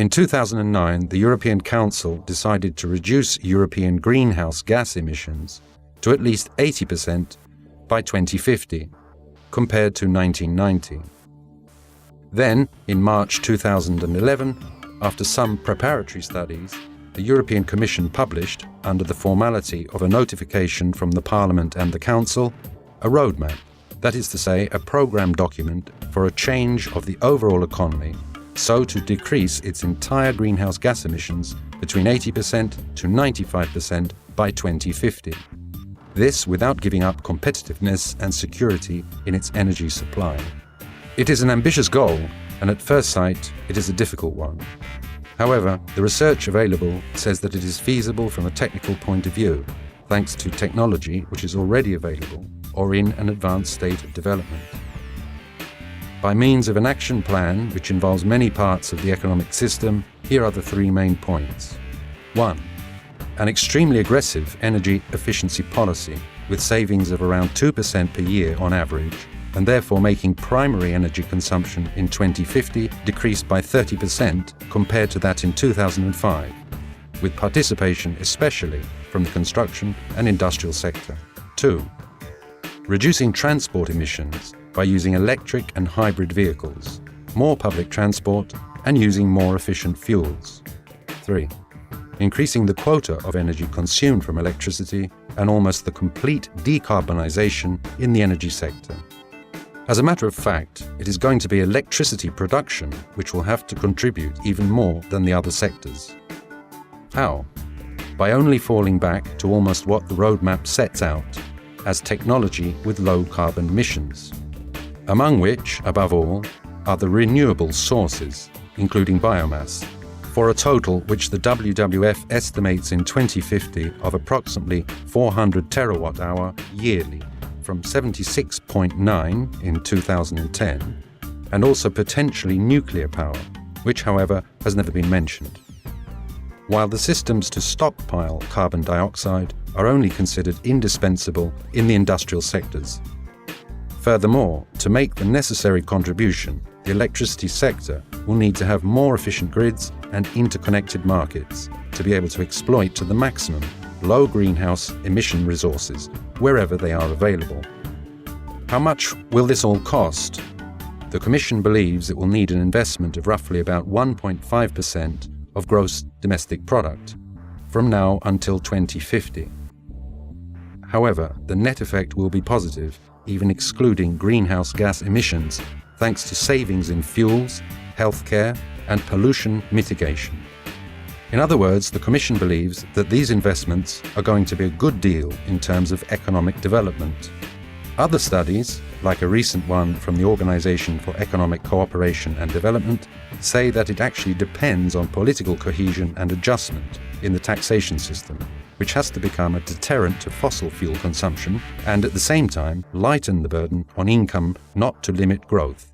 In 2009, the European Council decided to reduce European greenhouse gas emissions to at least 80% by 2050, compared to 1990. Then, in March 2011, after some preparatory studies, the European Commission published, under the formality of a notification from the Parliament and the Council, a roadmap, that is to say, a programme document for a change of the overall economy, so to decrease its entire greenhouse gas emissions between 80% to 95% by 2050. This without giving up competitiveness and security in its energy supply. It is an ambitious goal, and at first sight, it is a difficult one. However, the research available says that it is feasible from a technical point of view, thanks to technology which is already available or in an advanced state of development. By means of an action plan which involves many parts of the economic system, here are the three main points. 1. An extremely aggressive energy efficiency policy with savings of around 2% per year on average, and therefore making primary energy consumption in 2050 decrease by 30% compared to that in 2005, with participation especially from the construction and industrial sector. 2. Reducing transport emissions by using electric and hybrid vehicles, more public transport, and using more efficient fuels. 3. Increasing the quota of energy consumed from electricity and almost the complete decarbonization in the energy sector. As a matter of fact, it is going to be electricity production which will have to contribute even more than the other sectors. How? By only falling back to almost what the roadmap sets out, as technology with low carbon emissions, among which, above all, are the renewable sources, including biomass, for a total which the WWF estimates in 2050 of approximately 400 terawatt-hour yearly, from 76.9 in 2010, and also potentially nuclear power, which, however, has never been mentioned. While the systems to stockpile carbon dioxide are only considered indispensable in the industrial sectors. Furthermore, to make the necessary contribution, the electricity sector will need to have more efficient grids and interconnected markets to be able to exploit to the maximum low greenhouse emission resources wherever they are available. How much will this all cost? The Commission believes it will need an investment of roughly about 1.5% of gross domestic product from now until 2050. However, the net effect will be positive, even excluding greenhouse gas emissions, thanks to savings in fuels, healthcare, and pollution mitigation. In other words, the Commission believes that these investments are going to be a good deal in terms of economic development. Other studies, like a recent one from the Organization for Economic Cooperation and Development, say that it actually depends on political cohesion and adjustment in the taxation system, which has to become a deterrent to fossil fuel consumption and at the same time lighten the burden on income not to limit growth.